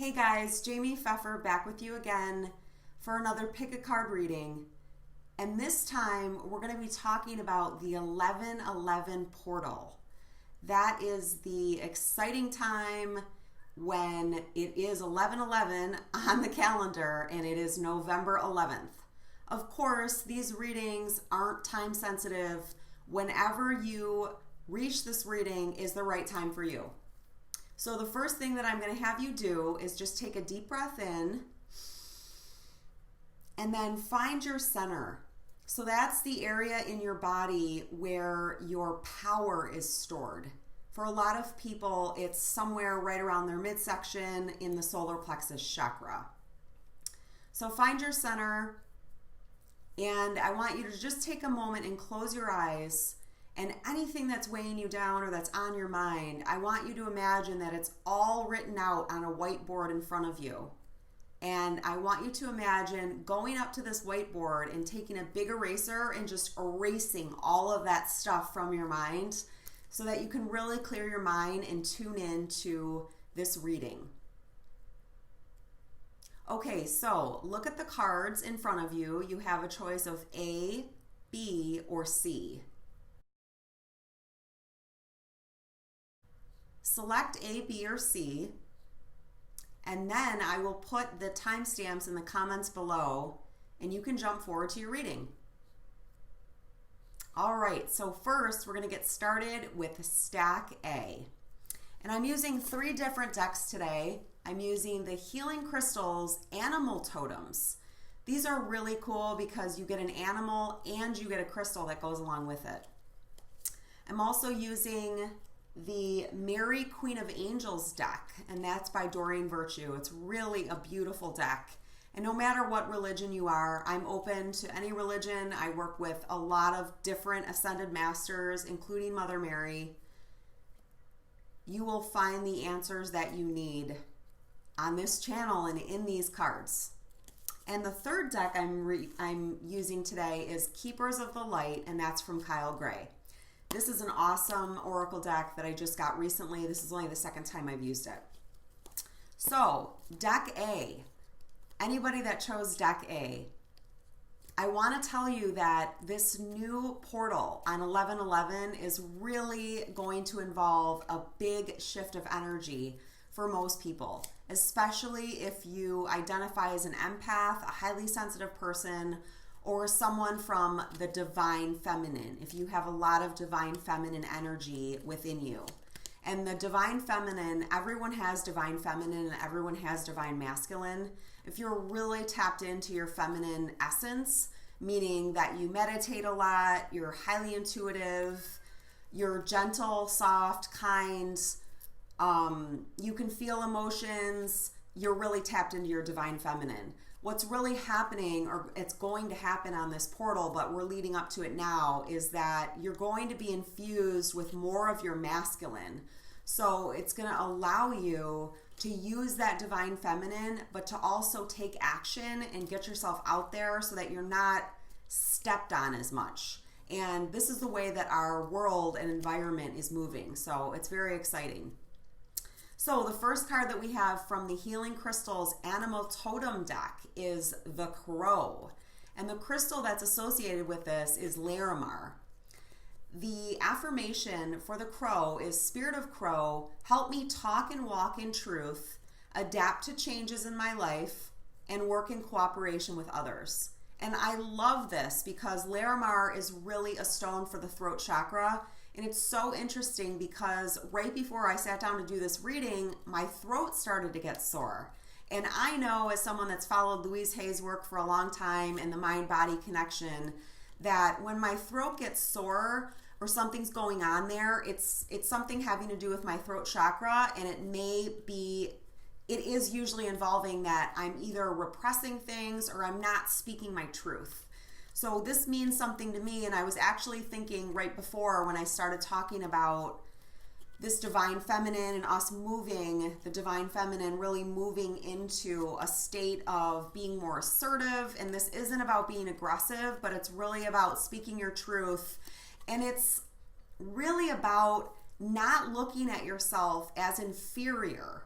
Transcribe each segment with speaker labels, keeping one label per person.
Speaker 1: Hey guys, Jaime Pfeffer back with you again for another pick a card reading. And this time we're going to be talking about the 1111 portal. That is the exciting time when it is 11/11 on the calendar and it is November 11th. Of course, these readings aren't time sensitive. Whenever you reach this reading is the right time for you. So the first thing that I'm going to have you do is just take a deep breath in and then find your center. So that's the area in your body where your power is stored. For a lot of people, it's somewhere right around their midsection in the solar plexus chakra. So find your center, and I want you to just take a moment and close your eyes. And anything that's weighing you down or that's on your mind, I want you to imagine that it's all written out on a whiteboard in front of you. And I want you to imagine going up to this whiteboard and taking a big eraser and just erasing all of that stuff from your mind so that you can really clear your mind and tune in to this reading. Okay, so look at the cards in front of you. You have a choice of A, B, or C. Select A, B, or C, and then I will put the timestamps in the comments below, and you can jump forward to your reading. All right, so first we're going to get started with stack A. And I'm using 3 different decks today. I'm using the Healing Crystals Animal Totems. These are really cool because you get an animal and you get a crystal that goes along with it. I'm also using the Mary Queen of Angels deck, and that's by Doreen Virtue. It's really a beautiful deck. And no matter what religion you are, I'm open to any religion. I work with a lot of different ascended masters, including Mother Mary. You will find the answers that you need on this channel and in these cards. And the third deck I'm using today is Keepers of the Light, and that's from Kyle Gray. This is an awesome oracle deck that I just got recently. This is only the second time I've used it. So, deck A. Anybody that chose deck A, I want to tell you that this new portal on 11/11 is really going to involve a big shift of energy for most people, especially if you identify as an empath, a highly sensitive person, or someone from the divine feminine, if you have a lot of divine feminine energy within you. And the divine feminine, everyone has divine feminine and everyone has divine masculine. If you're really tapped into your feminine essence, meaning that you meditate a lot, you're highly intuitive, you're gentle, soft, kind, you can feel emotions, you're really tapped into your divine feminine. What's really happening, or it's going to happen on this portal, but we're leading up to it now, is that you're going to be infused with more of your masculine. So it's going to allow you to use that divine feminine, but to also take action and get yourself out there so that you're not stepped on as much. And this is the way that our world and environment is moving. So it's very exciting. So the first card that we have from the Healing Crystals Animal Totem deck is the Crow. And the crystal that's associated with this is Larimar. The affirmation for the crow is, Spirit of Crow, help me talk and walk in truth, adapt to changes in my life, and work in cooperation with others. And I love this because Larimar is really a stone for the throat chakra. And it's so interesting because right before I sat down to do this reading, my throat started to get sore. And I know, as someone that's followed Louise Hay's work for a long time and the mind-body connection, that when my throat gets sore or something's going on there, it's something having to do with my throat chakra, and it is usually involving that I'm either repressing things or I'm not speaking my truth. So this means something to me, and I was actually thinking right before when I started talking about this divine feminine and us moving, the divine feminine really moving into a state of being more assertive. And this isn't about being aggressive, but it's really about speaking your truth. And it's really about not looking at yourself as inferior.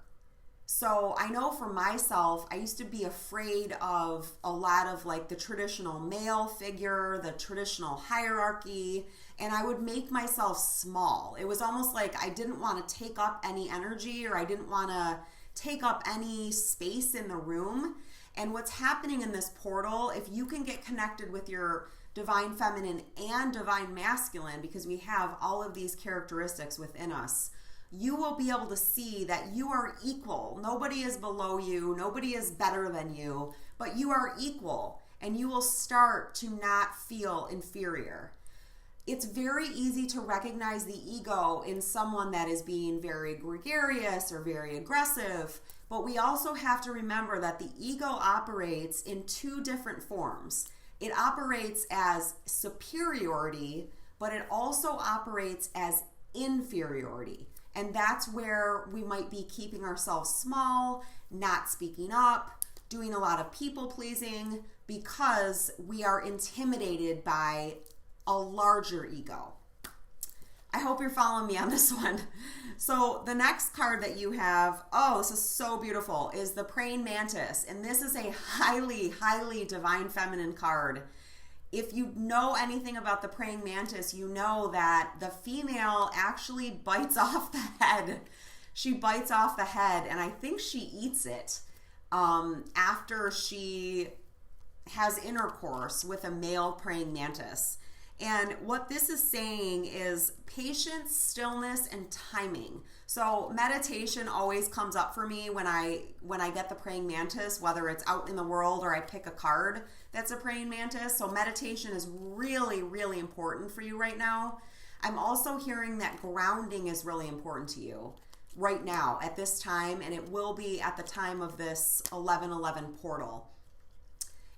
Speaker 1: So I know for myself, I used to be afraid of a lot of like the traditional male figure, the traditional hierarchy, and I would make myself small. It was almost like I didn't want to take up any energy, or I didn't want to take up any space in the room. And what's happening in this portal, if you can get connected with your divine feminine and divine masculine, because we have all of these characteristics within us, you will be able to see that you are equal. Nobody is below you. Nobody is better than you, but you are equal, and you will start to not feel inferior. It's very easy to recognize the ego in someone that is being very gregarious or very aggressive, but we also have to remember that the ego operates in two different forms. It operates as superiority, but it also operates as inferiority. And that's where we might be keeping ourselves small, not speaking up, doing a lot of people pleasing, because we are intimidated by a larger ego. I hope you're following me on this one. So the next card that you have, oh, this is so beautiful, is the praying mantis. And this is a highly, highly divine feminine card. If you know anything about the praying mantis, you know that the female actually bites off the head. She bites off the head, and I think she eats it after she has intercourse with a male praying mantis. And what this is saying is patience, stillness, and timing. So meditation always comes up for me when I get the praying mantis, whether it's out in the world or I pick a card that's a praying mantis. So meditation is really, really important for you right now. I'm also hearing that grounding is really important to you right now at this time, and it will be at the time of this 11/11 portal.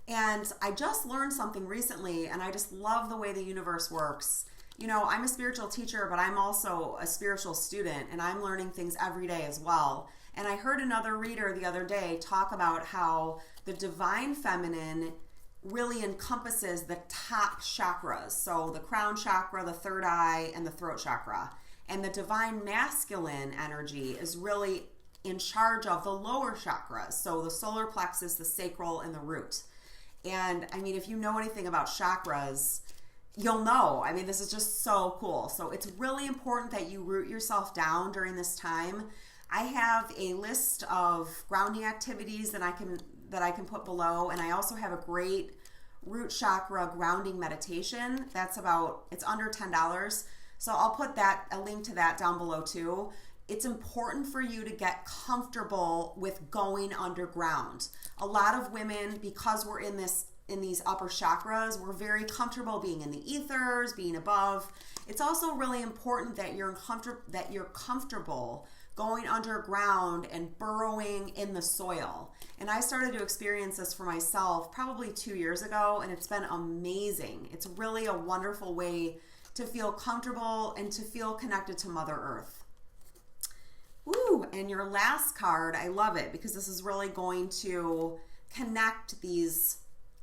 Speaker 1: And I just learned something recently, and I just love the way the universe works. You know, I'm a spiritual teacher, but I'm also a spiritual student, and I'm learning things every day as well. And I heard another reader the other day talk about how the divine feminine really encompasses the top chakras. So the crown chakra, the third eye, and the throat chakra. And the divine masculine energy is really in charge of the lower chakras. So the solar plexus, the sacral, and the root. And I mean, if you know anything about chakras, you'll know. I mean, this is just so cool. So it's really important that you root yourself down during this time. I have a list of grounding activities that I can put below, and I also have a great root chakra grounding meditation. It's under $10. So I'll put a link to that down below too. It's important for you to get comfortable with going underground. A lot of women, because we're in these upper chakras, we're very comfortable being in the ethers, being above. It's also really important that you're comfortable going underground and burrowing in the soil. And I started to experience this for myself probably 2 years ago, and it's been amazing. It's really a wonderful way to feel comfortable and to feel connected to Mother Earth. Woo! And your last card, I love it because this is really going to connect these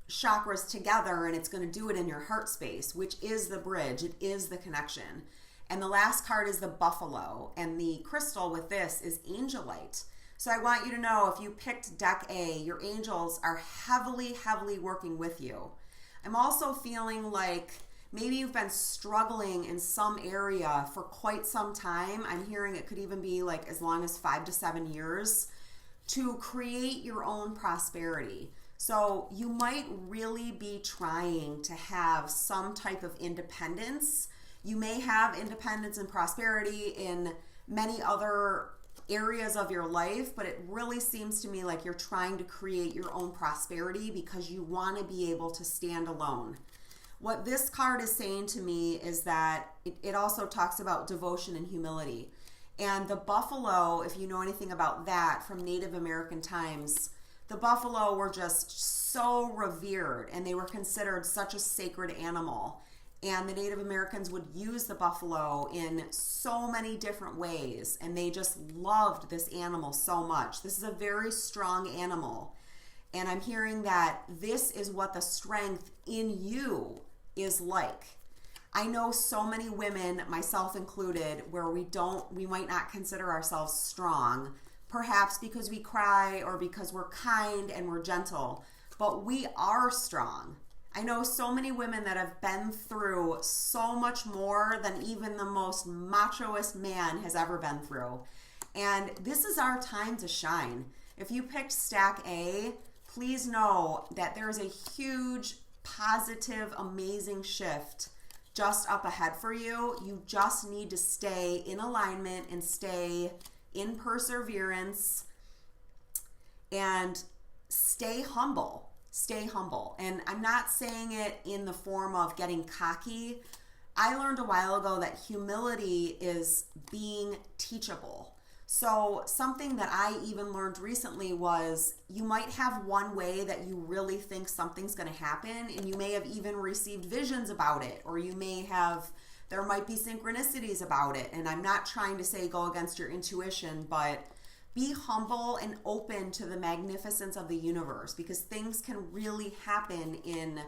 Speaker 1: chakras together, and it's going to do it in your heart space, which is the bridge. It is the connection. And the last card is the buffalo, and the crystal with this is angelite. So I want you to know, if you picked deck A, your angels are heavily, heavily working with you. I'm also feeling like maybe you've been struggling in some area for quite some time. I'm hearing it could even be like as long as 5 to 7 years to create your own prosperity. So you might really be trying to have some type of independence. You may have independence and prosperity in many other areas of your life, but it really seems to me like you're trying to create your own prosperity because you want to be able to stand alone. What this card is saying to me is that it also talks about devotion and humility. And the buffalo, if you know anything about that from Native American times, the buffalo were just so revered, and they were considered such a sacred animal. And the Native Americans would use the buffalo in so many different ways, and they just loved this animal so much. This is a very strong animal. And I'm hearing that this is what the strength in you is like. I know so many women, myself included, where we might not consider ourselves strong, perhaps because we cry or because we're kind and we're gentle, but we are strong. I know so many women that have been through so much more than even the most machoist man has ever been through. And this is our time to shine. If you picked stack A, please know that there is a huge, positive, amazing shift just up ahead for you. You just need to stay in alignment and stay in perseverance and stay humble. Stay humble. And I'm not saying it in the form of getting cocky. I learned a while ago that humility is being teachable. So something that I even learned recently was you might have one way that you really think something's going to happen, and you may have even received visions about it, or there might be synchronicities about it. And I'm not trying to say go against your intuition, but be humble and open to the magnificence of the universe, because things can really happen in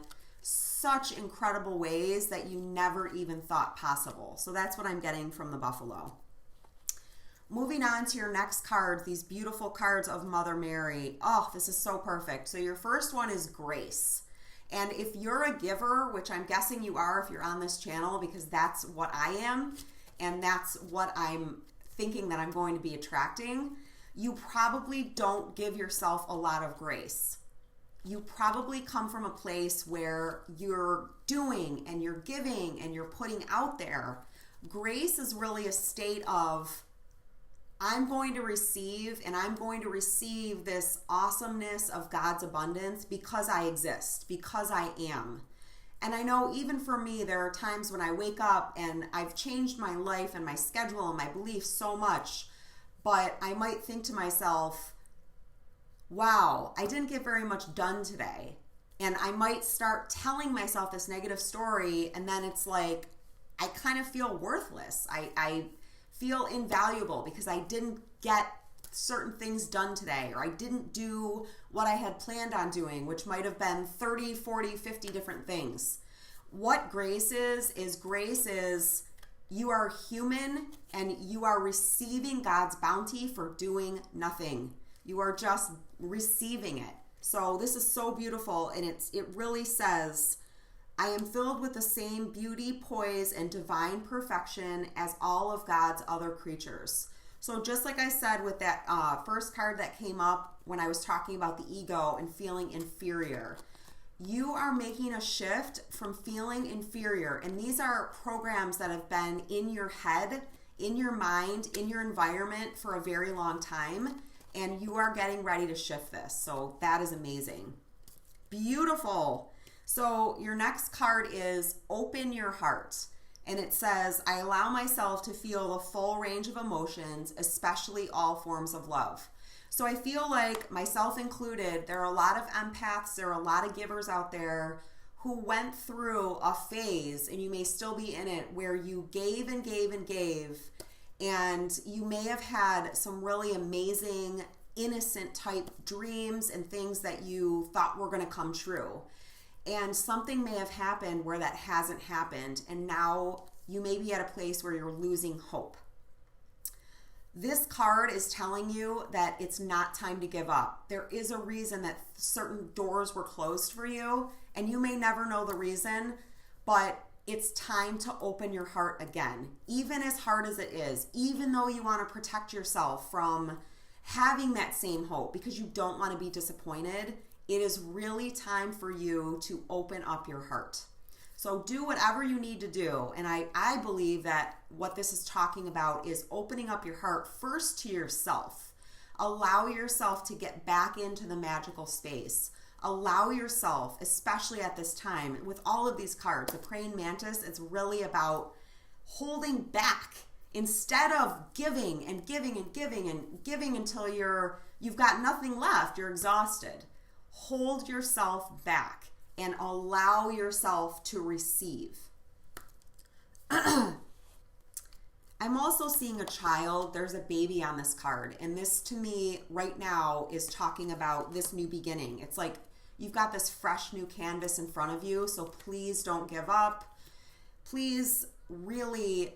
Speaker 1: such incredible ways that you never even thought possible. So that's what I'm getting from the buffalo. Moving on to your next cards, these beautiful cards of Mother Mary. Oh, this is so perfect. So your first one is grace. And if you're a giver, which I'm guessing you are if you're on this channel, because that's what I am, and that's what I'm thinking that I'm going to be attracting, you probably don't give yourself a lot of grace. You probably come from a place where you're doing and you're giving and you're putting out there. Grace is really a state of, I'm going to receive, and I'm going to receive this awesomeness of God's abundance because I exist, because I am. And I know even for me, there are times when I wake up and I've changed my life and my schedule and my beliefs so much, but I might think to myself, wow, I didn't get very much done today. And I might start telling myself this negative story, and then it's like, I kind of feel worthless. I feel invaluable because I didn't get certain things done today, or I didn't do what I had planned on doing, which might have been 30, 40, 50 different things. What grace is you are human and you are receiving God's bounty for doing nothing. You are just receiving it. So this is so beautiful, and it really says, I am filled with the same beauty, poise, and divine perfection as all of God's other creatures. So just like I said with that first card that came up when I was talking about the ego and feeling inferior, you are making a shift from feeling inferior. And these are programs that have been in your head, in your mind, in your environment for a very long time. And you are getting ready to shift this. So that is amazing. Beautiful. So your next card is open your heart. And it says, I allow myself to feel the full range of emotions, especially all forms of love. So I feel like, myself included, there are a lot of empaths, there are a lot of givers out there who went through a phase, and you may still be in it, where you gave and gave and gave, and you may have had some really amazing, innocent type dreams and things that you thought were going to come true. And something may have happened where that hasn't happened, and now you may be at a place where you're losing hope. This card is telling you that it's not time to give up. There is a reason that certain doors were closed for you, and you may never know the reason, but it's time to open your heart again. Even as hard as it is, even though you want to protect yourself from having that same hope because you don't want to be disappointed, it is really time for you to open up your heart. So do whatever you need to do. And I believe that what this is talking about is opening up your heart first to yourself. Allow yourself to get back into the magical space. Allow yourself, especially at this time, with all of these cards, the praying mantis, it's really about holding back instead of giving and giving and giving and giving until you've got nothing left, you're exhausted. Hold yourself back and allow yourself to receive. I'm also seeing a child. There's a baby on this card. And this, to me, right now, is talking about this new beginning. It's like you've got this fresh new canvas in front of you. So please don't give up. Please really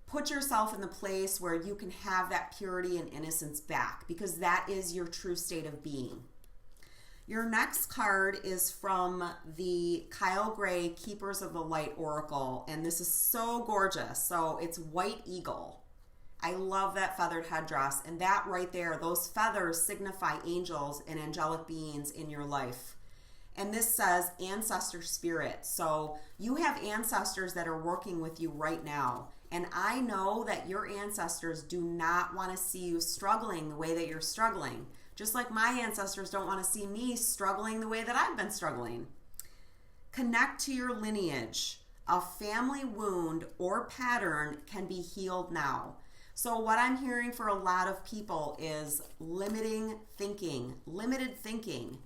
Speaker 1: put yourself in the place where you can have that purity and innocence back, because that is your true state of being. Your next card is from the Kyle Gray Keepers of the Light Oracle, and this is so gorgeous. So it's White Eagle. I love that feathered headdress, and that right there, those feathers signify angels and angelic beings in your life. And this says ancestor spirit. So you have ancestors that are working with you right now. And I know that your ancestors do not want to see you struggling the way that you're struggling. Just like my ancestors don't want to see me struggling the way that I've been struggling. Connect to your lineage. A family wound or pattern can be healed now. So what I'm hearing for a lot of people is limited thinking.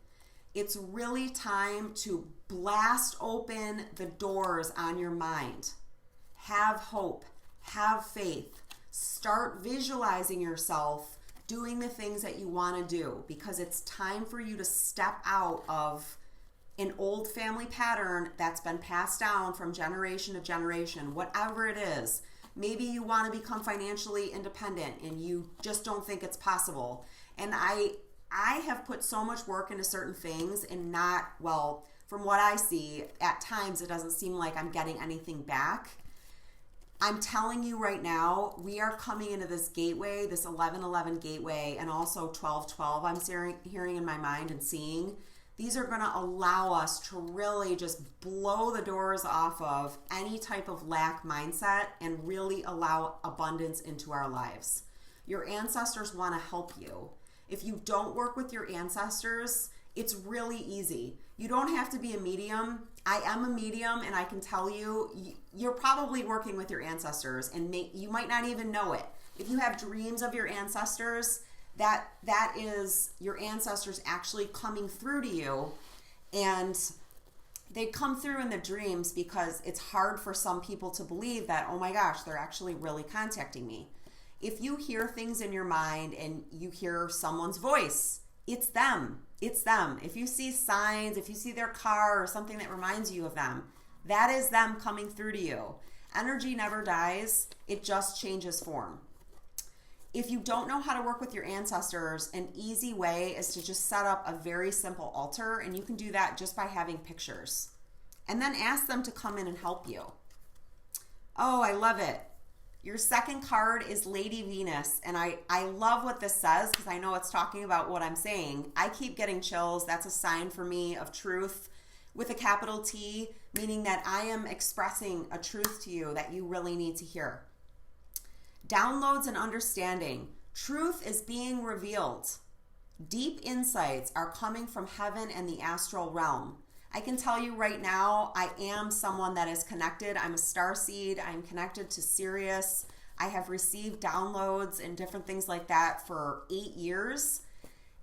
Speaker 1: It's really time to blast open the doors on your mind. Have hope, have faith. Start visualizing yourself doing the things that you want to do, because it's time for you to step out of an old family pattern that's been passed down from generation to generation, whatever it is. Maybe you want to become financially independent and you just don't think it's possible. And I have put so much work into certain things, and not, well, from what I see, at times it doesn't seem like I'm getting anything back. I'm telling you right now, we are coming into this gateway, this 11-11 gateway, and also 12-12 I'm hearing in my mind and seeing. These are going to allow us to really just blow the doors off of any type of lack mindset and really allow abundance into our lives. Your ancestors want to help you. If you don't work with your ancestors, it's really easy. You don't have to be a medium. I am a medium, and I can tell you, you're probably working with your ancestors, and you might not even know it. If you have dreams of your ancestors, that is your ancestors actually coming through to you, and they come through in the dreams because it's hard for some people to believe that, oh my gosh, they're actually really contacting me. If you hear things in your mind and you hear someone's voice, it's them. It's them. If you see signs, if you see their car or something that reminds you of them, that is them coming through to you. Energy never dies. It just changes form. If you don't know how to work with your ancestors, an easy way is to just set up a very simple altar, and you can do that just by having pictures. And then ask them to come in and help you. Oh, I love it. Your second card is Lady Venus, and I love what this says because I know it's talking about what I'm saying. I keep getting chills. That's a sign for me of truth with a capital T, meaning that I am expressing a truth to you that you really need to hear. Downloads and understanding. Truth is being revealed. Deep insights are coming from heaven and the astral realm. I can tell you right now, I am someone that is connected. I'm a starseed. I'm connected to Sirius. I have received downloads and different things like that for 8 years.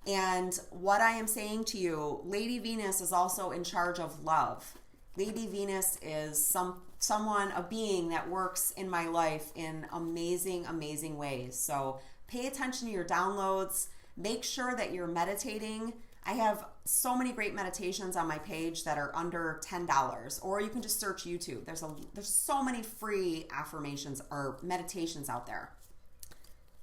Speaker 1: And what I am saying to you, Lady Venus is also in charge of love. Lady Venus is a being that works in my life in amazing, amazing ways. So pay attention to your downloads. Make sure that you're meditating. I have so many great meditations on my page that are under $10, or you can just search YouTube. There's so many free affirmations or meditations out there.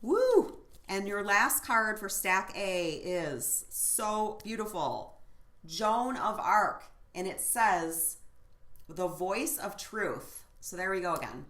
Speaker 1: Woo! And your last card for stack A is so beautiful. Joan of Arc, and it says, the voice of truth. So there we go again.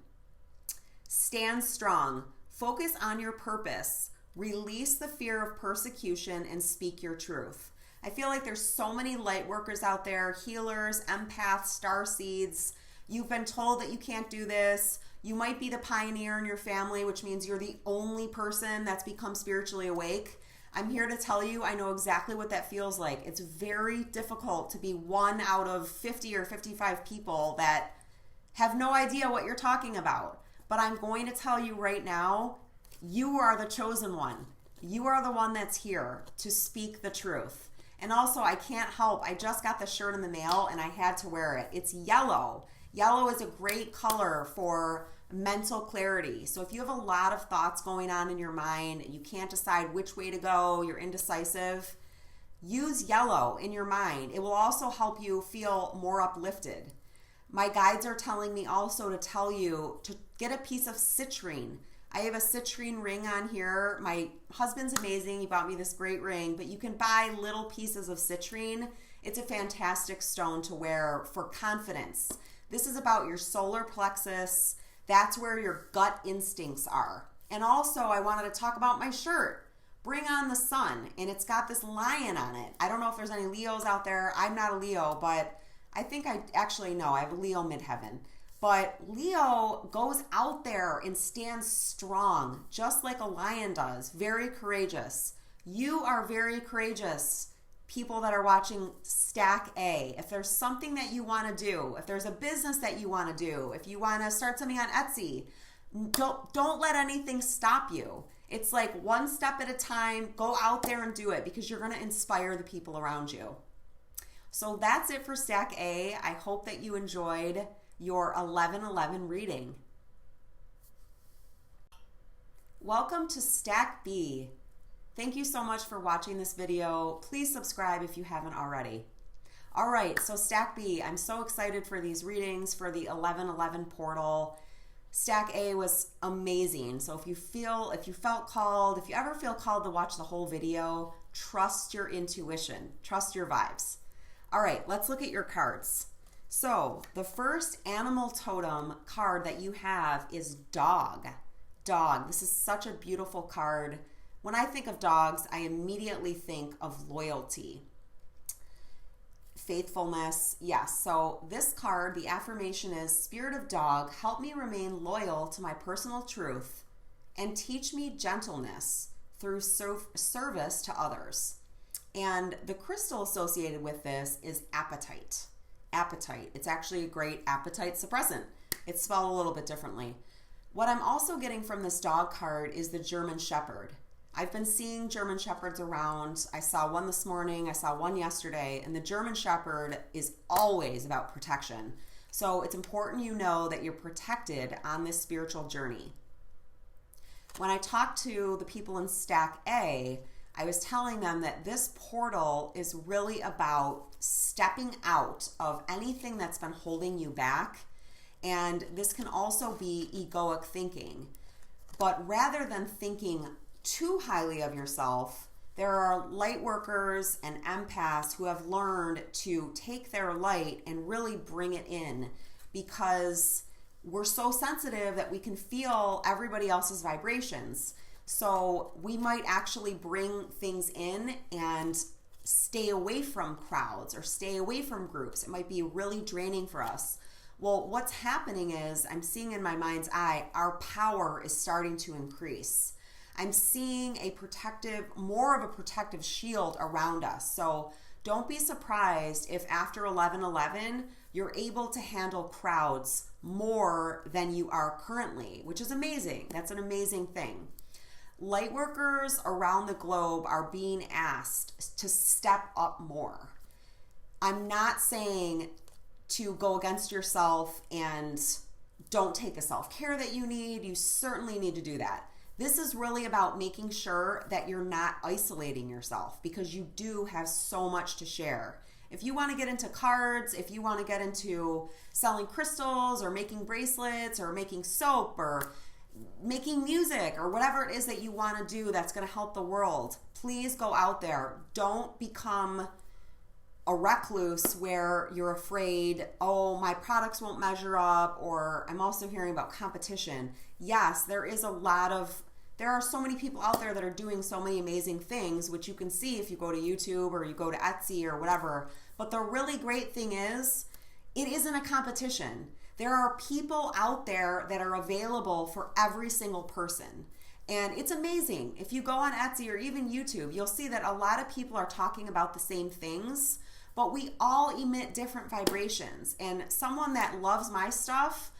Speaker 1: Stand strong. Focus on your purpose. Release the fear of persecution and speak your truth. I feel like there's so many light workers out there, healers, empaths, starseeds. You've been told that you can't do this. You might be the pioneer in your family, which means you're the only person that's become spiritually awake. I'm here to tell you, I know exactly what that feels like. It's very difficult to be one out of 50 or 55 people that have no idea what you're talking about. But I'm going to tell you right now, you are the chosen one. You are the one that's here to speak the truth. And also, I can't help, I just got the shirt in the mail and I had to wear it. It's yellow. Yellow is a great color for mental clarity. So if you have a lot of thoughts going on in your mind and you can't decide which way to go, you're indecisive, use yellow in your mind. It will also help you feel more uplifted. My guides are telling me also to tell you Get a piece of citrine. I have a citrine ring on here. My husband's amazing. He bought me this great ring, but you can buy little pieces of citrine. It's a fantastic stone to wear for confidence. This is about your solar plexus. That's where your gut instincts are. And also, I wanted to talk about my shirt. Bring on the sun. And it's got this lion on it. I don't know if there's any Leos out there. I'm not a Leo, but I think I actually know. I have a Leo midheaven. But Leo goes out there and stands strong, just like a lion does. Very courageous. You are very courageous, people that are watching Stack A. If there's something that you want to do, if there's a business that you want to do, if you want to start something on Etsy, don't let anything stop you. It's like one step at a time. Go out there and do it because you're going to inspire the people around you. So that's it for Stack A. I hope that you enjoyed your 11/11 reading. Welcome to Stack B. Thank you so much for watching this video. Please subscribe if you haven't already. All right, so Stack B, I'm so excited for these readings for the 11/11 portal. Stack A was amazing. So if you felt called, if you ever feel called to watch the whole video, trust your intuition, trust your vibes. All right, let's look at your cards. So the first animal totem card that you have is dog. Dog. This is such a beautiful card. When I think of dogs, I immediately think of loyalty, faithfulness. Yes. So this card, the affirmation is, Spirit of Dog, help me remain loyal to my personal truth and teach me gentleness through service to others. And the crystal associated with this is apatite. Apatite. It's actually a great appetite suppressant. It's spelled a little bit differently. What I'm also getting from this dog card is the German Shepherd. I've been seeing German Shepherds around. I saw one this morning. I saw one yesterday. And the German Shepherd is always about protection. So it's important you know that you're protected on this spiritual journey. When I talked to the people in Stack A, I was telling them that this portal is really about stepping out of anything that's been holding you back. And this can also be egoic thinking. But rather than thinking too highly of yourself, there are light workers and empaths who have learned to take their light and really bring it in, because we're so sensitive that we can feel everybody else's vibrations. So we might actually bring things in and stay away from crowds or stay away from groups. It might be really draining for us. Well, what's happening is I'm seeing in my mind's eye, our power is starting to increase. I'm seeing more of a protective shield around us. So don't be surprised if after 11/11, you're able to handle crowds more than you are currently, which is amazing. That's an amazing thing. Lightworkers around the globe are being asked to step up more. I'm not saying to go against yourself and don't take the self-care that you need. You certainly need to do that. This is really about making sure that you're not isolating yourself, because you do have so much to share. If you want to get into cards, if you want to get into selling crystals or making bracelets or making soap or making music or whatever it is that you want to do that's going to help the world, please go out there. Don't become a recluse where you're afraid, oh, my products won't measure up, or I'm also hearing about competition. Yes, there are so many people out there that are doing so many amazing things, which you can see if you go to YouTube or you go to Etsy or whatever. But the really great thing is, it isn't a competition. There are people out there that are available for every single person. And it's amazing. If you go on Etsy or even YouTube, you'll see that a lot of people are talking about the same things, but we all emit different vibrations. And someone that loves my stuff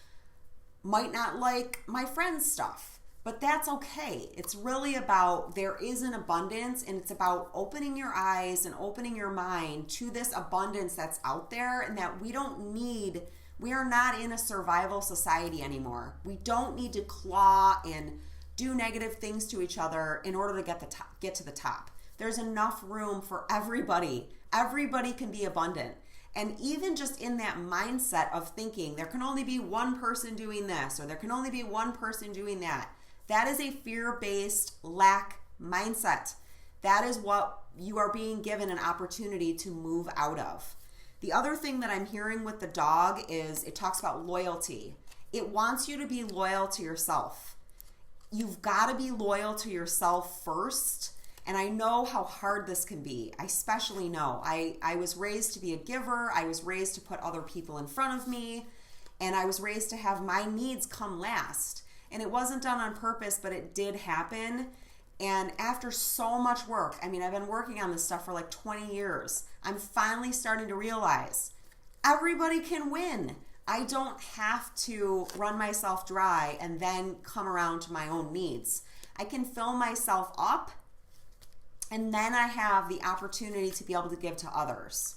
Speaker 1: might not like my friend's stuff, but that's okay. It's really about, there is an abundance, and it's about opening your eyes and opening your mind to this abundance that's out there, and that we are not in a survival society anymore. We don't need to claw and do negative things to each other in order to get to the top. There's enough room for everybody. Everybody can be abundant. And even just in that mindset of thinking there can only be one person doing this or there can only be one person doing that, that is a fear-based lack mindset. That is what you are being given an opportunity to move out of. The other thing that I'm hearing with the dog is it talks about loyalty. It wants you to be loyal to yourself. You've got to be loyal to yourself first. And I know how hard this can be. I especially know. I was raised to be a giver. I was raised to put other people in front of me. And I was raised to have my needs come last. And it wasn't done on purpose, but it did happen. And after so much work, I mean, I've been working on this stuff for like 20 years. I'm finally starting to realize everybody can win. I don't have to run myself dry and then come around to my own needs. I can fill myself up, and then I have the opportunity to be able to give to others.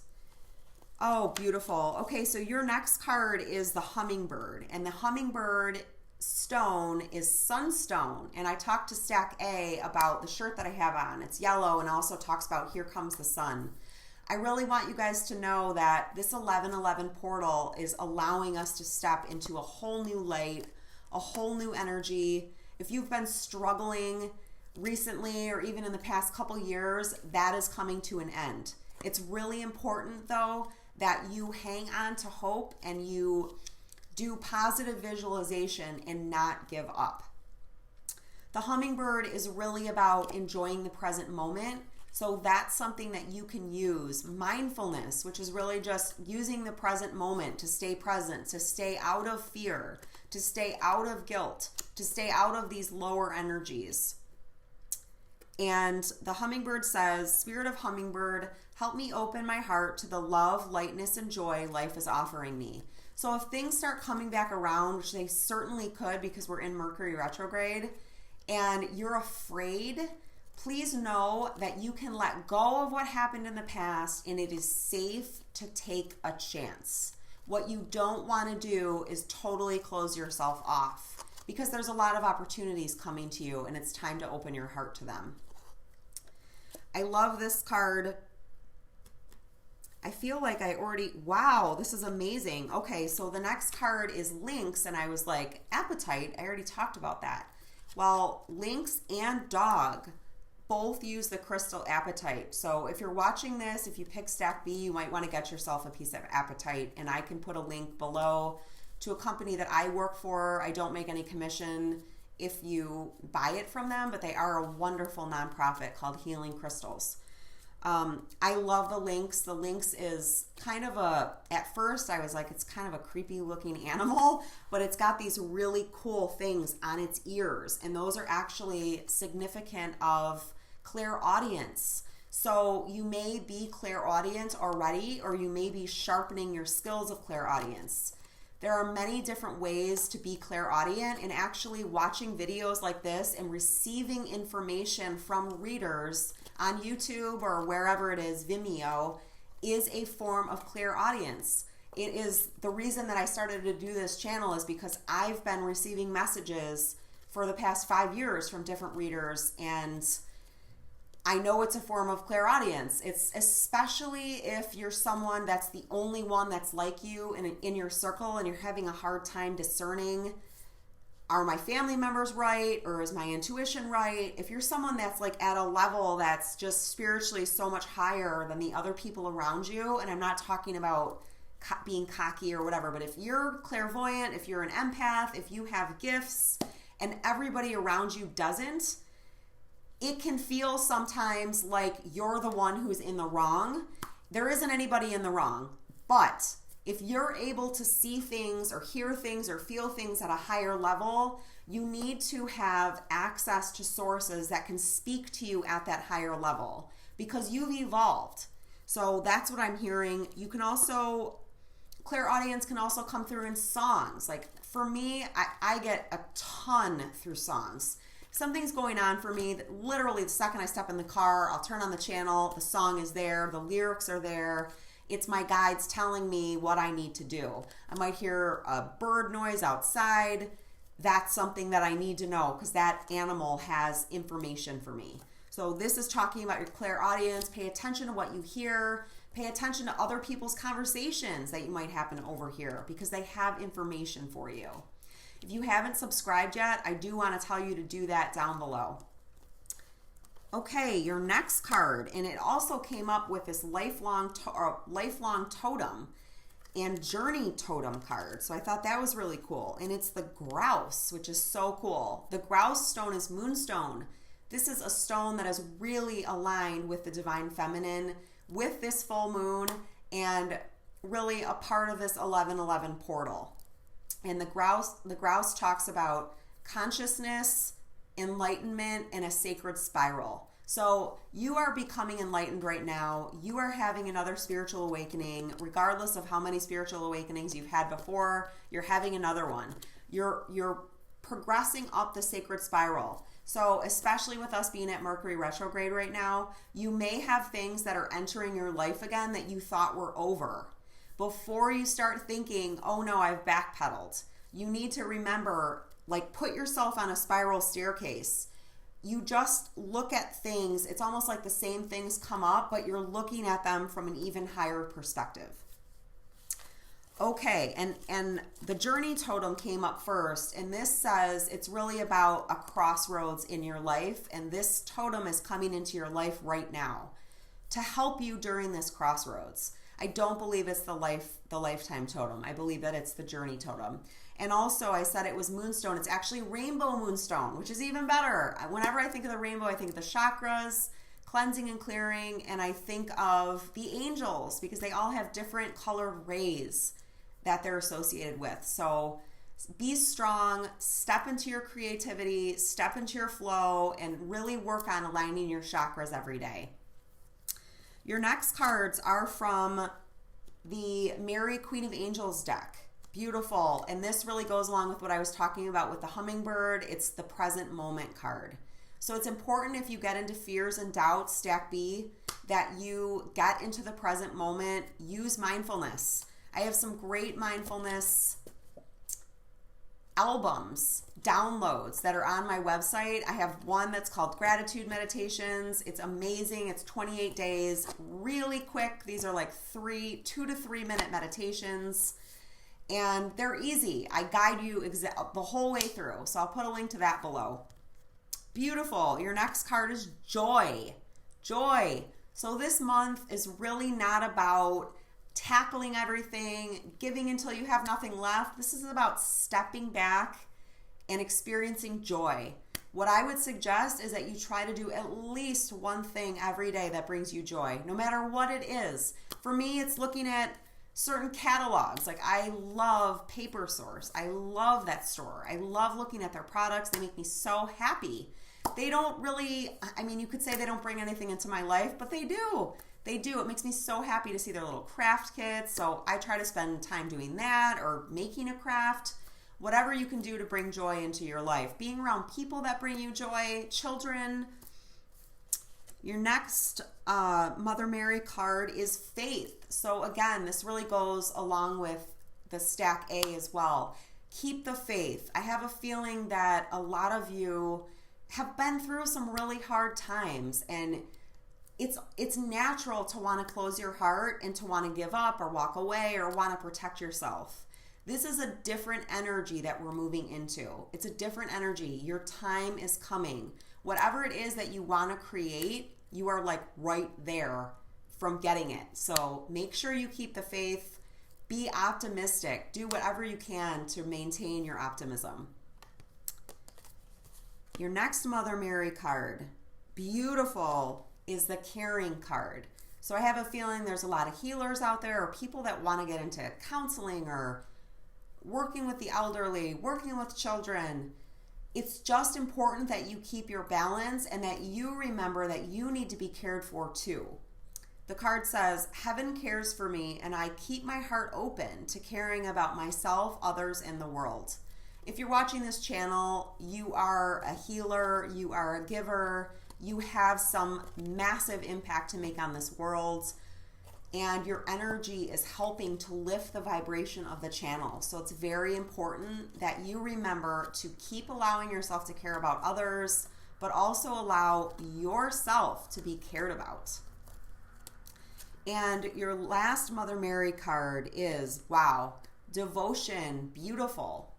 Speaker 1: Oh, beautiful. Okay, so your next card is the hummingbird, and the hummingbird stone is sunstone. And I talked to Stack A about the shirt that I have on. It's yellow and also talks about here comes the sun. I really want you guys to know that this 1111 portal is allowing us to step into a whole new light, a whole new energy. If you've been struggling recently or even in the past couple years, that is coming to an end. It's really important though that you hang on to hope and you do positive visualization and not give up. The hummingbird is really about enjoying the present moment. So that's something that you can use. Mindfulness, which is really just using the present moment to stay present, to stay out of fear, to stay out of guilt, to stay out of these lower energies. And the hummingbird says, Spirit of Hummingbird, help me open my heart to the love, lightness, and joy life is offering me. So if things start coming back around, which they certainly could because we're in Mercury retrograde, and you're afraid, please know that you can let go of what happened in the past and it is safe to take a chance. What you don't want to do is totally close yourself off because there's a lot of opportunities coming to you and it's time to open your heart to them. I love this card. I feel like wow, this is amazing. Okay, so the next card is lynx, and I was like, appetite, I already talked about that. Well, lynx and dog both use the crystal apatite. So if you're watching this, if you pick Stack B, you might want to get yourself a piece of apatite, and I can put a link below to a company that I work for. I don't make any commission if you buy it from them, but they are a wonderful nonprofit called Healing Crystals. I love the lynx. The lynx is kind of at first I was like, it's kind of a creepy looking animal, but it's got these really cool things on its ears, and those are actually significant of clairaudience. So you may be clairaudient already, or you may be sharpening your skills of clairaudience. There are many different ways to be clairaudient, and actually watching videos like this and receiving information from readers on YouTube or wherever it is, Vimeo, is a form of clairaudience. It is the reason that I started to do this channel is because I've been receiving messages for the past 5 years from different readers, and I know it's a form of clairaudience. It's especially if you're someone that's the only one that's like you in your circle and you're having a hard time discerning, are my family members right or is my intuition right? If you're someone that's like at a level that's just spiritually so much higher than the other people around you, and I'm not talking about being cocky or whatever, but if you're clairvoyant, if you're an empath, if you have gifts and everybody around you doesn't, it can feel sometimes like you're the one who's in the wrong. There isn't anybody in the wrong, but if you're able to see things or hear things or feel things at a higher level, you need to have access to sources that can speak to you at that higher level because you've evolved. So that's what I'm hearing. You can also, clairaudience can also come through in songs. Like for me, I get a ton through songs. Something's going on for me that literally the second I step in the car, I'll turn on the channel, the song is there, the lyrics are there. It's my guides telling me what I need to do. I might hear a bird noise outside. That's something that I need to know because that animal has information for me. So this is talking about your clairaudience. Pay attention to what you hear. Pay attention to other people's conversations that you might happen to overhear because they have information for you. If you haven't subscribed yet, I do want to tell you to do that down below. Okay, your next card, and it also came up with this lifelong totem and journey totem card. So I thought that was really cool. And it's the grouse, which is so cool. The grouse stone is moonstone. This is a stone that is really aligned with the divine feminine, with this full moon, and really a part of this 1111 portal. And the grouse talks about consciousness, enlightenment, and a sacred spiral. So you are becoming enlightened right now. You are having another spiritual awakening. Regardless of how many spiritual awakenings you've had before, you're having another one. You're progressing up the sacred spiral. So especially with us being at Mercury retrograde right now, you may have things that are entering your life again that you thought were over. Before you start thinking, oh no, I've backpedaled, you need to remember, like, put yourself on a spiral staircase. You just look at things. It's almost like the same things come up, but you're looking at them from an even higher perspective. Okay, and the journey totem came up first, and this says it's really about a crossroads in your life, and this totem is coming into your life right now to help you during this crossroads. I don't believe it's the lifetime totem. I believe that it's the journey totem. And also, I said it was moonstone. It's actually rainbow moonstone, which is even better. Whenever I think of the rainbow, I think of the chakras, cleansing and clearing, and I think of the angels because they all have different colored rays that they're associated with. So be strong, step into your creativity, step into your flow, and really work on aligning your chakras every day. Your next cards are from the Mary Queen of Angels deck. Beautiful. And this really goes along with what I was talking about with the hummingbird. It's the present moment card. So it's important if you get into fears and doubts, stack B, that you get into the present moment. Use mindfulness. I have some great mindfulness albums, downloads that are on my website. I have one that's called Gratitude Meditations. It's amazing. It's 28 days, really quick. These are like 2 to 3 minute meditations, and they're easy. I guide you the whole way through. So I'll put a link to that below. Beautiful. Your next card is joy. Joy. So this month is really not about tackling everything, giving until you have nothing left. This is about stepping back and experiencing joy. What I would suggest is that you try to do at least one thing every day that brings you joy, no matter what it is. For me, it's looking at certain catalogs. Like, I love Paper Source. I love that store. I love looking at their products. They make me so happy. They don't really, I mean, you could say they don't bring anything into my life, but they do. They do. It makes me so happy to see their little craft kits. So I try to spend time doing that or making a craft. Whatever you can do to bring joy into your life. Being around people that bring you joy, children. Your next Mother Mary card is faith. So again, this really goes along with the stack A as well. Keep the faith. I have a feeling that a lot of you have been through some really hard times, and it's natural to want to close your heart and to want to give up or walk away or want to protect yourself. This is a different energy that we're moving into. It's a different energy. Your time is coming. Whatever it is that you want to create, you are like right there from getting it. So make sure you keep the faith. Be optimistic. Do whatever you can to maintain your optimism. Your next Mother Mary card, beautiful, is the caring card. So I have a feeling there's a lot of healers out there or people that want to get into counseling or working with the elderly, working with children. It's just important that you keep your balance and that you remember that you need to be cared for too. The card says, heaven cares for me and I keep my heart open to caring about myself, others, and the world. If you're watching this channel, you are a healer, you are a giver, you have some massive impact to make on this world, and your energy is helping to lift the vibration of the channel. So it's very important that you remember to keep allowing yourself to care about others, but also allow yourself to be cared about. And your last Mother Mary card is, wow, devotion, beautiful.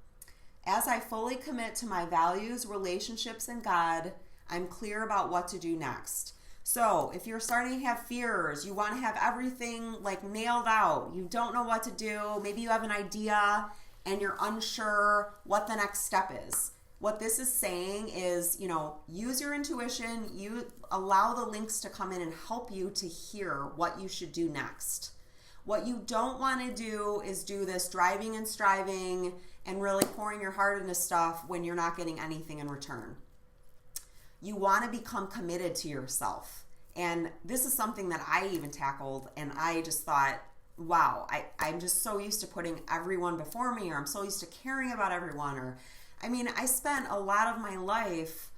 Speaker 1: As I fully commit to my values, relationships, and God, I'm clear about what to do next. So if you're starting to have fears, you want to have everything like nailed out, you don't know what to do, maybe you have an idea and you're unsure what the next step is. What this is saying is, use your intuition, you allow the links to come in and help you to hear what you should do next. What you don't want to do is do this driving and striving and really pouring your heart into stuff when you're not getting anything in return. You want to become committed to yourself. And this is something that I even tackled, and I just thought, wow, I'm just so used to putting everyone before me, or I'm so used to caring about everyone, I spent a lot of my life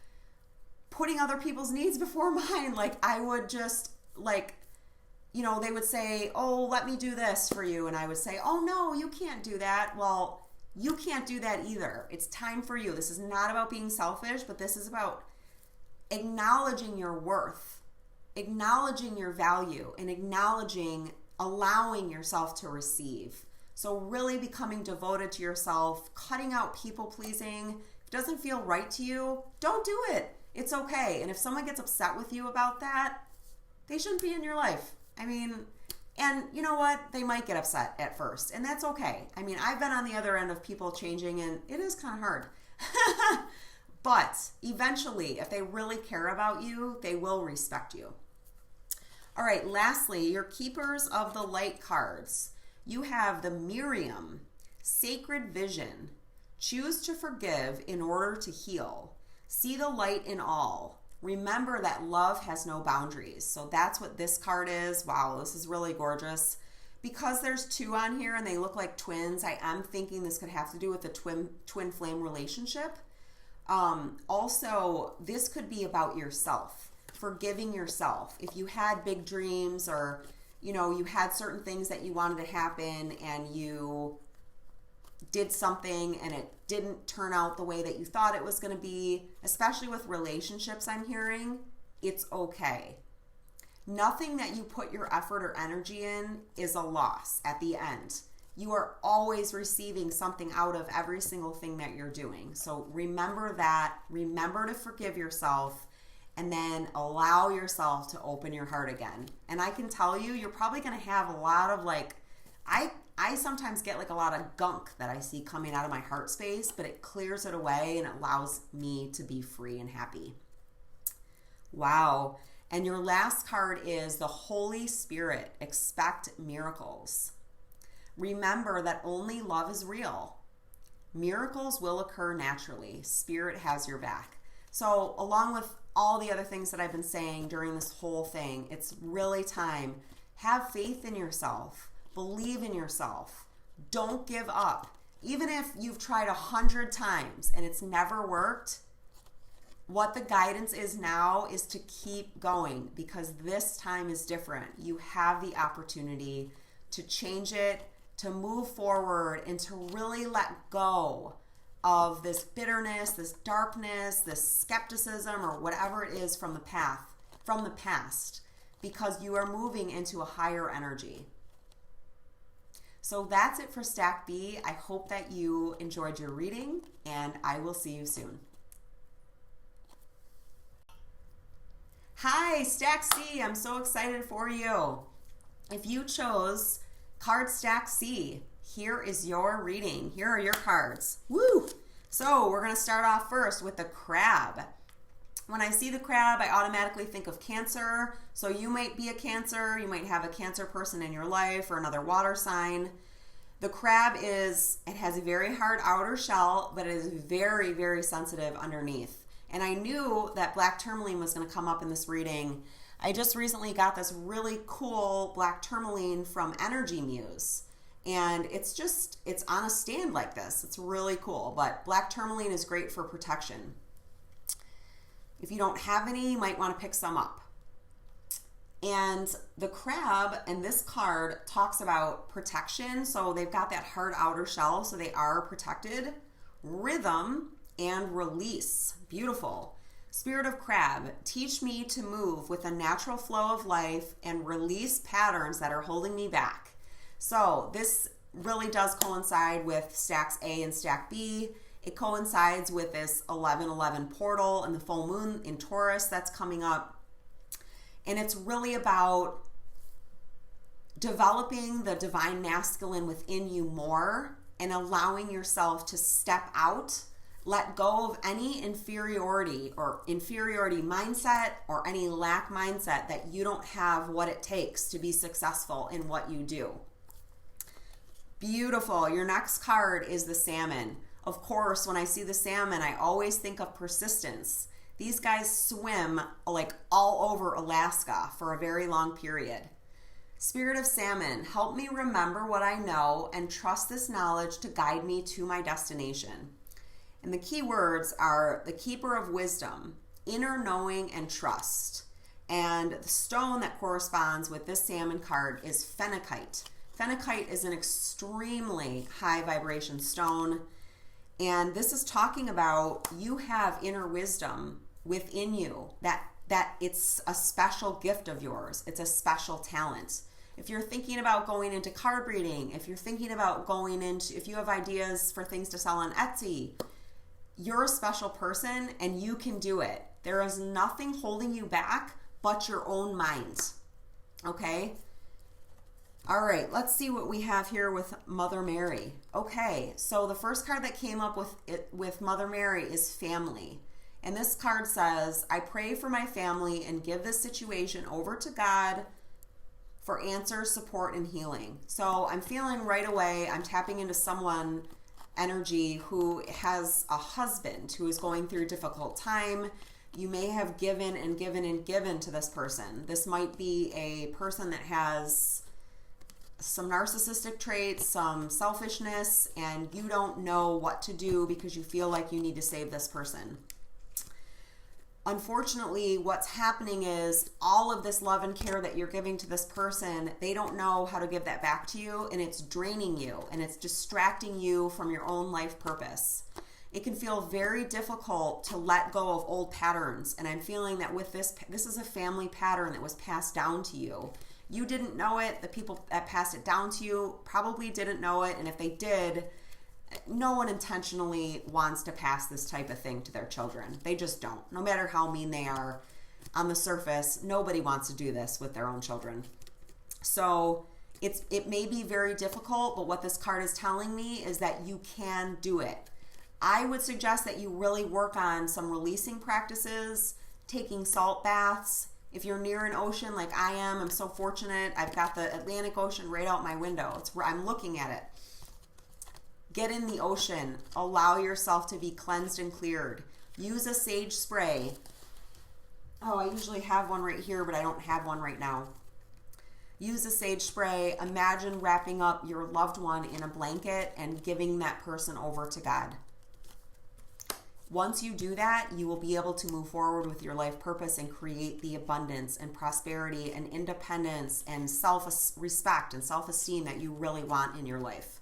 Speaker 1: putting other people's needs before mine. Like I would just they would say, oh, let me do this for you. And I would say, oh no, you can't do that. Well, you can't do that either. It's time for you. This is not about being selfish, but this is about acknowledging your worth, acknowledging your value, and allowing yourself to receive. So really becoming devoted to yourself, cutting out people pleasing. If it doesn't feel right to you, don't do it. It's okay. And if someone gets upset with you about that, they shouldn't be in your life. And you know what? They might get upset at first, and that's okay. I've been on the other end of people changing, and it is kind of hard. But eventually, if they really care about you, they will respect you. All right, lastly, your Keepers of the Light cards. You have the Miriam, Sacred Vision, Choose to Forgive in Order to Heal, See the Light in All, Remember that Love has no boundaries. So that's what this card is. Wow, this is really gorgeous. Because there's two on here and they look like twins, I am thinking this could have to do with the twin flame relationship. Also, this could be about yourself, forgiving yourself. If you had big dreams or, you had certain things that you wanted to happen and you did something and it didn't turn out the way that you thought it was going to be, especially with relationships, I'm hearing, it's okay. Nothing that you put your effort or energy in is a loss at the end. You are always receiving something out of every single thing that you're doing. So remember that. Remember to forgive yourself and then allow yourself to open your heart again. And I can tell you, you're probably going to have a lot of I sometimes get a lot of gunk that I see coming out of my heart space, but it clears it away and it allows me to be free and happy. Wow. And your last card is the Holy Spirit. Expect miracles. Remember that only love is real. Miracles will occur naturally. Spirit has your back. So along with all the other things that I've been saying during this whole thing, it's really time. Have faith in yourself. Believe in yourself. Don't give up. Even if you've tried 100 times and it's never worked, what the guidance is now is to keep going because this time is different. You have the opportunity to change it, to move forward, and to really let go of this bitterness, this darkness, this skepticism, or whatever it is from the past, because you are moving into a higher energy. So that's it for Stack B. I hope that you enjoyed your reading, and I will see you soon. Hi, Stack C. I'm so excited for you. If you chose card Stack C, here is your reading. Here are your cards. Woo! So we're going to start off first with the crab. When I see the crab, I automatically think of Cancer. So you might be a Cancer. You might have a Cancer person in your life or another water sign. The crab it has a very hard outer shell, but it is very, very sensitive underneath. And I knew that black tourmaline was going to come up in this reading. I just recently got this really cool black tourmaline from Energy Muse. And it's on a stand like this. It's really cool. But black tourmaline is great for protection. If you don't have any, you might want to pick some up. And the crab and this card talks about protection. So they've got that hard outer shell, so they are protected. Rhythm and release. Beautiful. Spirit of Crab, teach me to move with a natural flow of life and release patterns that are holding me back. So this really does coincide with stacks A and stack B. It coincides with this 11/11 portal and the full moon in Taurus that's coming up. And it's really about developing the divine masculine within you more and allowing yourself to step out, let go of any inferiority mindset or any lack mindset that you don't have what it takes to be successful in what you do. Beautiful. Your next card is the Salmon. Of course, when I see the Salmon, I always think of persistence. These guys swim like all over Alaska for a very long period. Spirit of Salmon, help me remember what I know and trust this knowledge to guide me to my destination. And the key words are the Keeper of Wisdom, inner knowing and trust. And the stone that corresponds with this Salmon card is phenakite. Phenakite is an extremely high vibration stone. And this is talking about you have inner wisdom within you, that it's a special gift of yours. It's a special talent. If you're thinking about going into card reading, if you're thinking about if you have ideas for things to sell on Etsy, you're a special person and you can do it. There is nothing holding you back but your own mind. Okay? All right, let's see what we have here with Mother Mary. Okay, so the first card that came up with Mother Mary is family. And this card says, I pray for my family and give this situation over to God for answers, support, and healing. So I'm feeling right away, I'm tapping into someone energy who has a husband who is going through a difficult time. You may have given and given and given to this person. This might be a person that has some narcissistic traits, some selfishness, and you don't know what to do because you feel like you need to save this person. Unfortunately, what's happening is all of this love and care that you're giving to this person, they don't know how to give that back to you, and it's draining you, and it's distracting you from your own life purpose. It can feel very difficult to let go of old patterns, and I'm feeling that with this is a family pattern that was passed down to you. You didn't know it. The people that passed it down to you probably didn't know it. And if they did, no one intentionally wants to pass this type of thing to their children. They just don't. No matter how mean they are on the surface, nobody wants to do this with their own children. So it may be very difficult, but what this card is telling me is that you can do it. I would suggest that you really work on some releasing practices, taking salt baths. If you're near an ocean like I am, I'm so fortunate. I've got the Atlantic Ocean right out my window. I'm looking at it. Get in the ocean. Allow yourself to be cleansed and cleared. Use a sage spray. Oh, I usually have one right here, but I don't have one right now. Use a sage spray. Imagine wrapping up your loved one in a blanket and giving that person over to God. Once you do that, you will be able to move forward with your life purpose and create the abundance and prosperity and independence and self-respect and self-esteem that you really want in your life.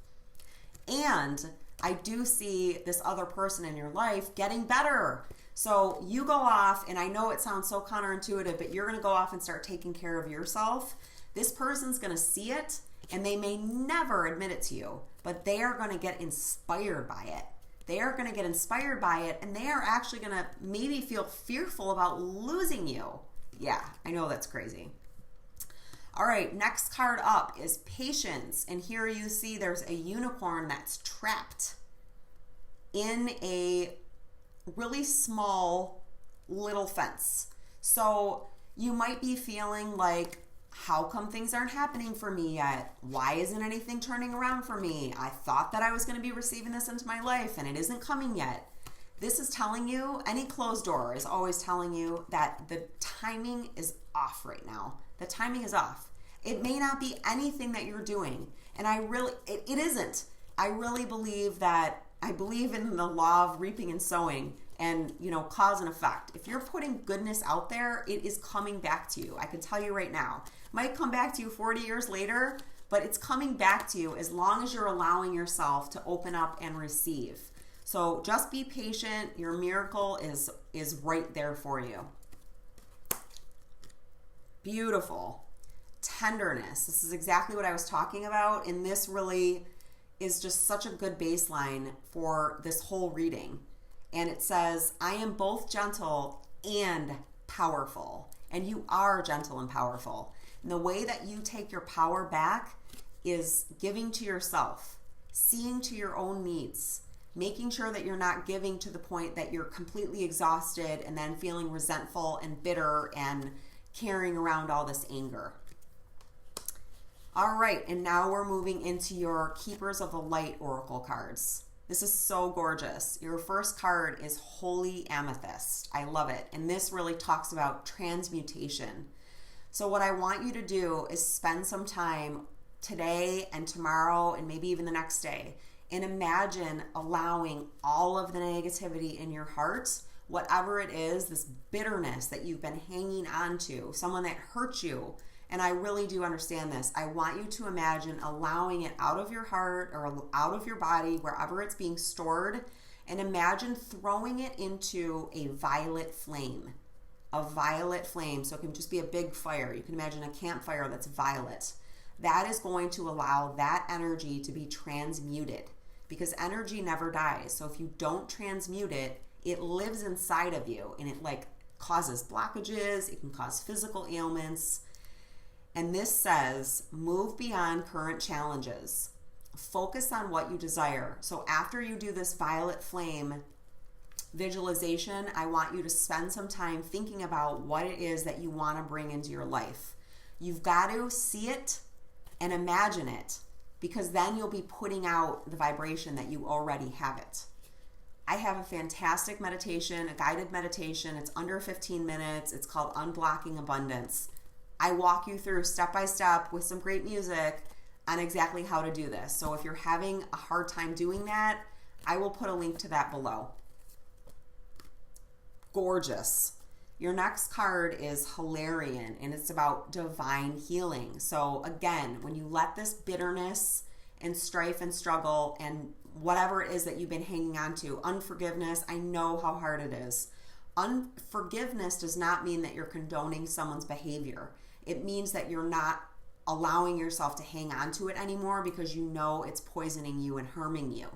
Speaker 1: And I do see this other person in your life getting better. So you go off, and I know it sounds so counterintuitive, but you're going to go off and start taking care of yourself. This person's going to see it, and they may never admit it to you, but they are going to get inspired by it. They are going to get inspired by it, and they are actually going to maybe feel fearful about losing you. Yeah, I know that's crazy. All right, next card up is Patience. And here you see there's a unicorn that's trapped in a really small little fence. So you might be feeling like, how come things aren't happening for me yet? Why isn't anything turning around for me? I thought that I was going to be receiving this into my life and it isn't coming yet. This is telling you, any closed door is always telling you that the timing is off right now. The timing is off. It may not be anything that you're doing. And it isn't. I really believe that, I believe in the law of reaping and sowing and, cause and effect. If you're putting goodness out there, it is coming back to you. I can tell you right now. Might come back to you 40 years later, but it's coming back to you as long as you're allowing yourself to open up and receive. So just be patient. Your miracle is right there for you. Beautiful. Tenderness. This is exactly what I was talking about, and this really is just such a good baseline for this whole reading. And it says, I am both gentle and powerful. And you are gentle and powerful. And the way that you take your power back is giving to yourself, seeing to your own needs, making sure that you're not giving to the point that you're completely exhausted and then feeling resentful and bitter and carrying around all this anger. All right, and now we're moving into your Keepers of the Light Oracle cards. This is so gorgeous. Your first card is Holy Amethyst. I love it. And this really talks about transmutation. So what I want you to do is spend some time today and tomorrow and maybe even the next day and imagine allowing all of the negativity in your heart, whatever it is, this bitterness that you've been hanging on to, someone that hurt you. And I really do understand this. I want you to imagine allowing it out of your heart or out of your body, wherever it's being stored, and imagine throwing it into a violet flame. A violet flame. So it can just be a big fire. You can imagine a campfire that's violet. That is going to allow that energy to be transmuted, because energy never dies. So if you don't transmute it, it lives inside of you, and it causes blockages. It can cause physical ailments. And this says, move beyond current challenges. Focus on what you desire. So after you do this violet flame visualization, I want you to spend some time thinking about what it is that you want to bring into your life. You've got to see it and imagine it, because then you'll be putting out the vibration that you already have it. I have a fantastic meditation, a guided meditation. It's under 15 minutes. It's called Unblocking Abundance. I walk you through step by step with some great music on exactly how to do this. So if you're having a hard time doing that, I will put a link to that below. Gorgeous. Your next card is Hilarion, and it's about divine healing. So again, when you let this bitterness and strife and struggle and whatever it is that you've been hanging on to, unforgiveness, I know how hard it is. Unforgiveness does not mean that you're condoning someone's behavior. It means that you're not allowing yourself to hang on to it anymore because you know it's poisoning you and harming you.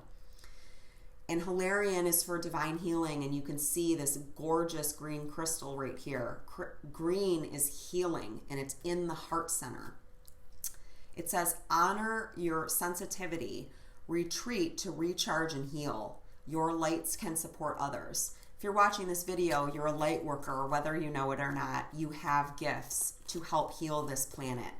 Speaker 1: And Hilarion is for divine healing, and you can see this gorgeous green crystal right here. Green is healing, and it's in the heart center. It says, honor your sensitivity, retreat to recharge and heal. Your lights can support others. If you're watching this video, you're a light worker, whether you know it or not. You have gifts to help heal this planet.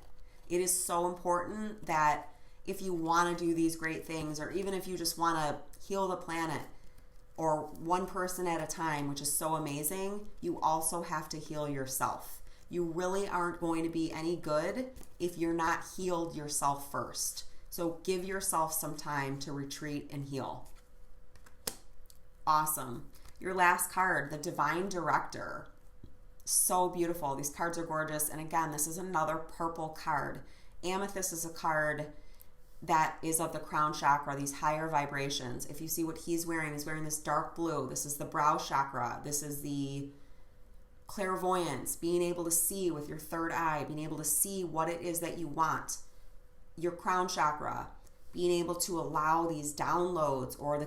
Speaker 1: It is so important that if you want to do these great things, or even if you just want to heal the planet, or one person at a time, which is so amazing, you also have to heal yourself. You really aren't going to be any good if you're not healed yourself first. So give yourself some time to retreat and heal. Awesome. Your last card, the Divine Director. So beautiful. These cards are gorgeous. And again, this is another purple card. Amethyst is a card that is of the crown chakra, these higher vibrations. If you see what he's wearing this dark blue. This is the brow chakra. This is the clairvoyance, being able to see with your third eye, being able to see what it is that you want. Your crown chakra, being able to allow these downloads, or the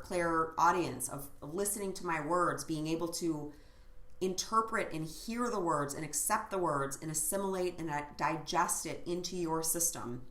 Speaker 1: clairaudience of listening to my words, being able to interpret and hear the words and accept the words and assimilate and digest it into your system.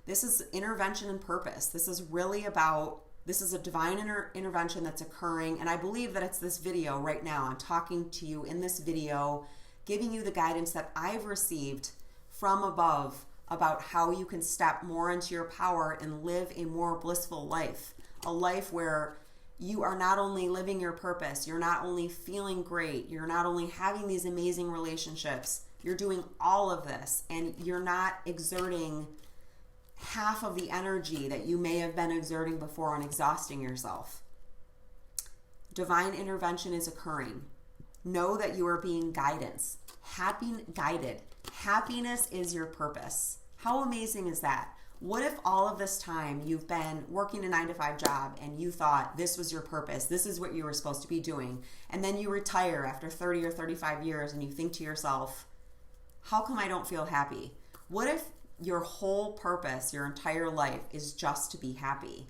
Speaker 1: This is intervention and purpose. This is really about, this is a divine intervention that's occurring, and I believe that it's this video right now. I'm talking to you in this video, giving you the guidance that I've received from above about how you can step more into your power and live a more blissful life. A life where you are not only living your purpose, you're not only feeling great, you're not only having these amazing relationships, you're doing all of this, and you're not exerting half of the energy that you may have been exerting before and exhausting yourself. Divine intervention is occurring. Know that you are being guided. Happiness is your purpose. How amazing is that? What if all of this time you've been working a 9-to-5 job and you thought this was your purpose, this is what you were supposed to be doing, and then you retire after 30 or 35 years and you think to yourself, how come I don't feel happy? What if your whole purpose, your entire life is just to be happy?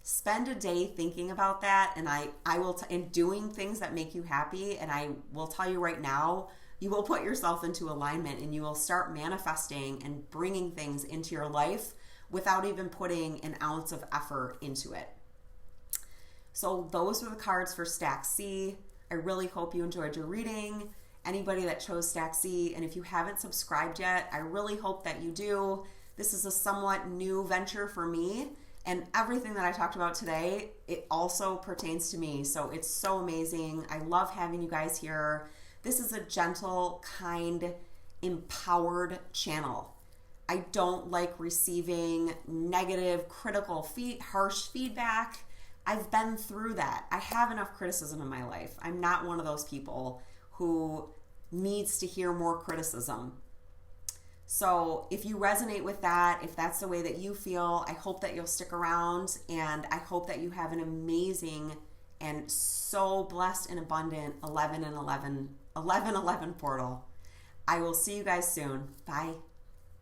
Speaker 1: Spend a day thinking about that, and I will and doing things that make you happy, and I will tell you right now, you will put yourself into alignment and you will start manifesting and bringing things into your life without even putting an ounce of effort into it. So those were the cards for Stack C. I really hope you enjoyed your reading. Anybody that chose Stack C, and if you haven't subscribed yet, I really hope that you do. This is a somewhat new venture for me, and everything that I talked about today, it also pertains to me. So it's so amazing. I love having you guys here. This is a gentle, kind, empowered channel. I don't like receiving negative, critical, harsh feedback. I've been through that. I have enough criticism in my life. I'm not one of those people who needs to hear more criticism. So if you resonate with that, if that's the way that you feel, I hope that you'll stick around, and I hope that you have an amazing and so blessed and abundant 11/11 portal. I will see you guys soon. Bye.